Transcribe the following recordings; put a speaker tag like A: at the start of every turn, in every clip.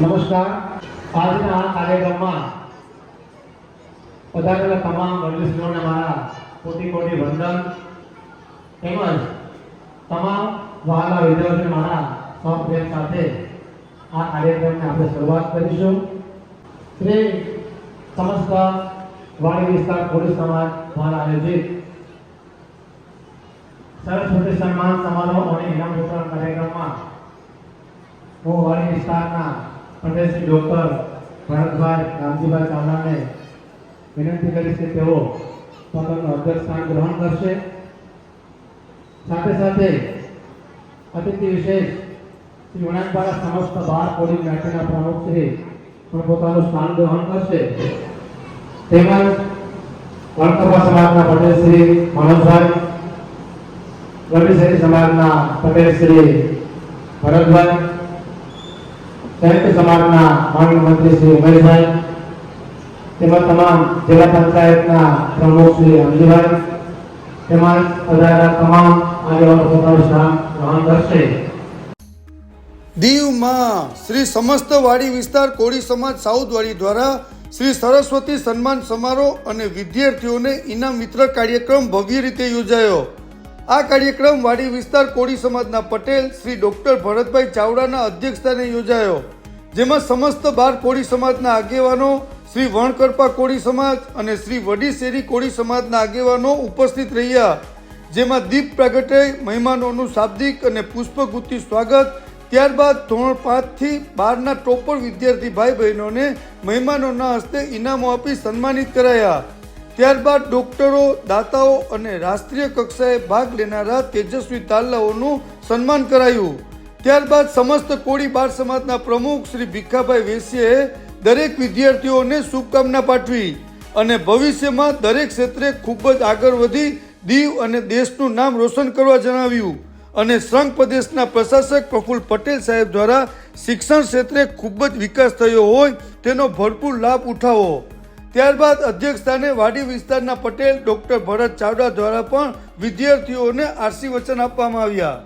A: નમસ્કાર. આજના આ કાર્યક્રમમાં પધારેલા તમામ વડીલોને મારા કોટી કોટી વંદન તેમજ તમામ વહાલા વિદ્યાર્થીઓને મારા સૌપ્રેમ સાથે આ કાર્યક્રમને આપણે શરૂઆત કરીશું. શ્રી સમસ્ત વાડી વિસ્તાર કોળી સમાજ દ્વારા આયોજિત સરસ્વતી સન્માન સમારોહ અને ઇનામ વિતરણ કાર્યક્રમમાં હું વાડી વિસ્તારના પટેલ શ્રી ડોક્ટર ભરતભાઈ રામજીભાઈ ચાવડાને વિનંતી કરીશ કે તેઓ સદનનું અધ્યક્ષ સ્થાન ગ્રહણ કરશે. સાથે સાથે અતિથિ વિશેષ શ્રી વણાકબારા સમસ્ત બાર કોળી જ્ઞાતિના પ્રમુખ શ્રી પણ પોતાનું સ્થાન ગ્રહણ કરશે. તેમજ વણકરવા સમાજના પટેલ શ્રી મનોજભાઈ, ગરબી સમાજના પટેલ શ્રી ભરતભાઈ, સંયુક્ત સમાજના માનનીય મંત્રી શ્રી ઉમેશભાઈ તેમજ તમામ જિલ્લા પંચાયતના પ્રમુખ શ્રી અંજીભાઈ તેમજ પધારેલા તમામ આગેવાનો પોતાનું સ્થાન ગ્રહણ કરશે.
B: દીવમાં શ્રી સમસ્ત વાડી વિસ્તાર કોળી સમાજ સાઉથવાડી દ્વારા શ્રી સરસ્વતી સન્માન સમારોહ અને વિદ્યાર્થીઓને ઇનામ વિતરણ કાર્યક્રમ ભવ્ય રીતે યોજાયો. આ કાર્યક્રમ વાડી વિસ્તાર કોળી સમાજના પટેલ શ્રી ડોક્ટર ભરતભાઈ ચાવડાના અધ્યક્ષસ્થાને યોજાયો, જેમાં સમસ્ત બાર કોળી સમાજના આગેવાનો, શ્રી વણકરપા કોળી સમાજ અને શ્રી વડી શેરી કોળી સમાજના આગેવાનો ઉપસ્થિત રહ્યા, જેમાં દીપ પ્રાગટ્ય, મહેમાનોનું શાબ્દિક અને પુષ્પગુચ્છથી સ્વાગત. ત્યારબાદ ધોરણ 5 થી 12ના ટોપર વિદ્યાર્થી ભાઈ બહેનોને મહેમાનોના હસ્તે ઇનામો આપી સન્માનિત કરાયા. ત્યારબાદ ડોક્ટરો, દાતાઓ અને રાષ્ટ્રીય કક્ષાએ ભાગ લેનારા તેજસ્વી તારલાઓનું સન્માન કરાયું. ત્યારબાદ સમસ્ત કોળી બાળ સમાજના પ્રમુખ શ્રી ભીખાભાઈ વેસીએ દરેક વિદ્યાર્થીઓને શુભકામના પાઠવી અને ભવિષ્યમાં દરેક ક્ષેત્રે ખૂબ જ આગળ વધી દીવ અને દેશનું નામ રોશન કરવા જણાવ્યું. અને સંઘ પ્રદેશના પ્રશાસક પ્રફુલ્લ પટેલ સાહેબ દ્વારા શિક્ષણ ક્ષેત્રે ખૂબ જ વિકાસ થયો હોય તેનો ભરપૂર લાભ ઉઠાવો. ત્યારબાદ અધ્યક્ષ સ્થાને વાડી વિસ્તારના પટેલ ડોક્ટર ભરત ચાવડા દ્વારા પણ વિદ્યાર્થીઓને આશીર્વચન આપવામાં આવ્યા.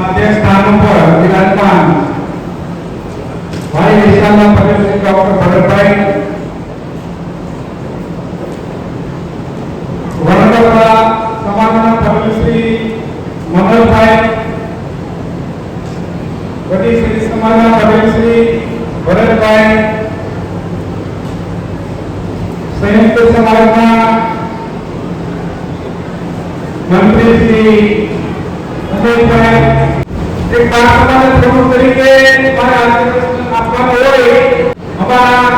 C: अध्यक्ष स्थान पर विराजमान भाई विशाल पटेल डॉक्टर भरतभाई वणकरवा समाजना पटेल श्री मनोजभाई સંયુક્ત સમાજના મંત્રી શ્રી અજયભાઈ, એક બાળકોના પ્રમુખ તરીકે મારે આપવાનું હોય અમારા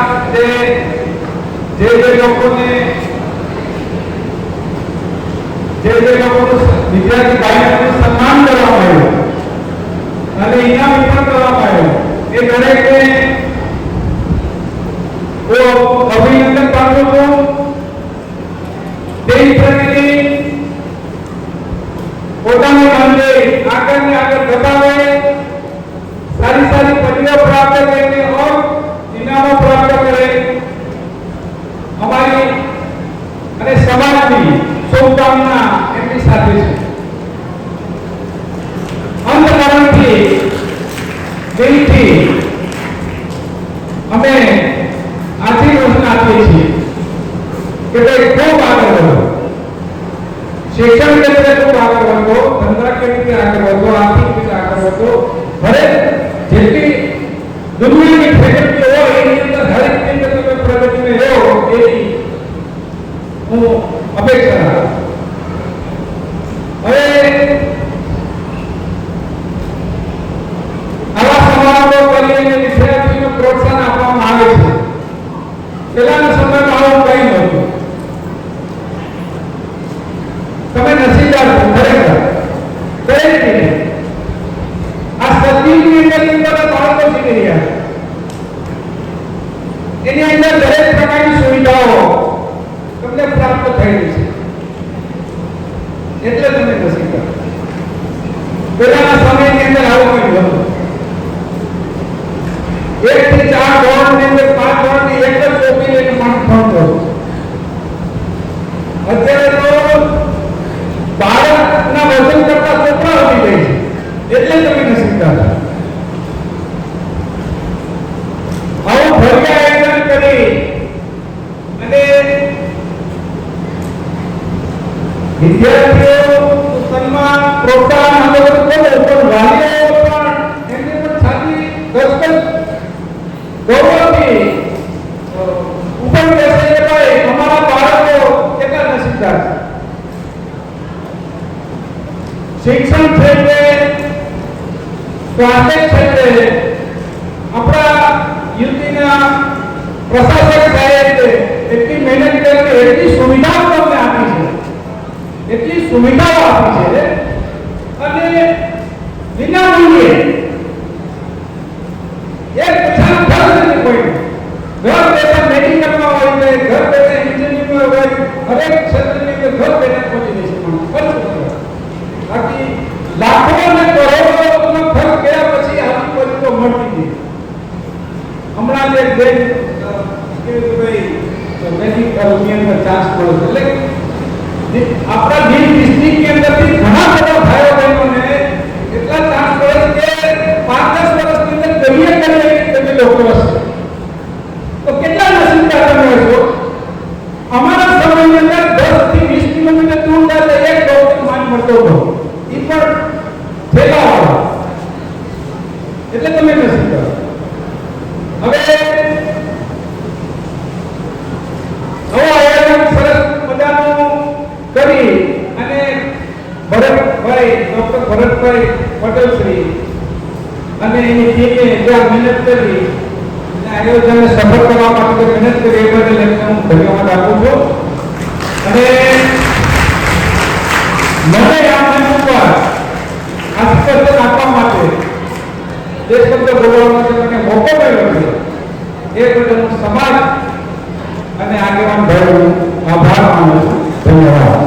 C: જે લોકોને વિદ્યાર્થી ભાઈઓનું સન્માન કરવામાં આવ્યું અને ઇનામ વિતરણ કરવામાં આવ્યું, એ દરેકને હું અભિનંદન પાઠવું છું. દેશ પ્રત્યેની પોતાની કામને આગળને આગળ વધારે સારી સારી પદવીઓ પ્રાપ્ત કરીને ઓર ઇનામો પ્રાપ્ત કરે અમારી અને સમાજની શુભકામના એમની સાથે છે. અંતકારણથી દિલથી અમે આશીર્વાદ આપીએ છીએ કે ભાઈ ખૂબ આગળ વધો, શિક્ષણ ક્ષેત્રે ખૂબ આગળ વધો, ધંધાકીય રીતે આગળ વધો, આર્થિક રીતે આગળ વધો. ભલે જેટલી દુનિયાની ફેસિલિટી હોય એની અંદર હરેક રીતે તમે પ્રગતિને લેવો એવી હું અપેક્ષા રાખું. હવે આવા સમારોહો કરીને વિદ્યાર્થીઓને પ્રોત્સાહન આપવામાં આવે છે. પહેલાના સમયમાં આવું કંઈ નહોતું. તમે નસીબદાર છો ખરેખર. દરેક રીતે આ સદીની અંદર બાળકો શીખી રહ્યા છે. એની અંદર દરેક પ્રકારની સુવિધાઓ તમને પ્રાપ્ત થઈ રહી છે, એટલે તમે નસીબદાર. પહેલાના સમયની અંદર આવું કંઈ નહોતું. 1 થી 4 ધોરણની અંદર 5 ધોરણની એક જ કોપી લઈને માણસ ભણતો હતો. અત્યારે તો બાળકના વજન કરતા છોકરા વધી જાય છે, એટલે તમે નસીબદાર. આવું ભવ્ય આયોજન કરી અને વિદ્યાર્થીઓ સન્માન પ્રોત્સાહન આપે પણ વાલીઓ પણ એમને પણ છાતી ગસગસ ગૌરવથી ઉપર બેસે કે ભાઈ અમારા બાળકો કેટલા નસીબદાર છે. શિક્ષણ ક્ષેત્રે, સ્વાસ્થ્ય ક્ષેત્રે આપણા યુવતીના પ્રશાસક સાહેબે એટલી મહેનત કરીને એટલી સુવિધાઓ તમને આપી છે, એટલી સુવિધાઓ આપી છે અને વિના મૂલ્યે એક પૈસાનો ખર્ચ નથી કોઈ. ઘર બેઠા મેડિકલમાં હોય છે, ઘર બેઠા એન્જિનિયરિંગમાં હોય, હરેક ક્ષેત્રની અંદર ઘર બેઠા પહોંચી જશે માણસ. ખર્ચ નથી. બાકી લાખો અને કરોડોનો ખર્ચ ગયા પછી આવી વસ્તુઓ મળતી નથી. હમણાં જે ભાઈ મેડિકલની અંદર ચાન્સ મળ્યો છે, એટલે આપણા દીવ ડિસ્ટ્રિક્ટની અંદરથી ઘણા બધા ભાઈઓ બહેનોને એટલા ચાન્સ મળે છે કે 5-10 વર્ષની અંદર કરિયર કરી તમે લોકો હશે તો કેટલા નસીબદાર તમે હશો. અમારા સમયની અંદર 10 થી 20 કિલોમીટર દૂર જાય એક ડોક્ટર માન મળતો હતો, એ પણ થેલાવાળા, એટલે તમે નસીબદાર. હવે આયોજન સરસ મજાનું કરી અને ભરતભાઈ ડોક્ટર ભરતભાઈ પટેલ શ્રી અને એની ટીમે જ્યાં મહેનત કરી અને આયોજનને સફળ કરવા માટે મહેનત કરી એ બદલ એમને હું ધન્યવાદ આપું છું. અને મને આ મંચ ઉપર આશીર્વાદ આપવા માટે જે શબ્દ બોલવા માટે મને મોકો મળ્યો છે એ બદલ હું સમાજ અને આગેવાન ભાઈઓનો આભાર માનું છું. ધન્યવાદ.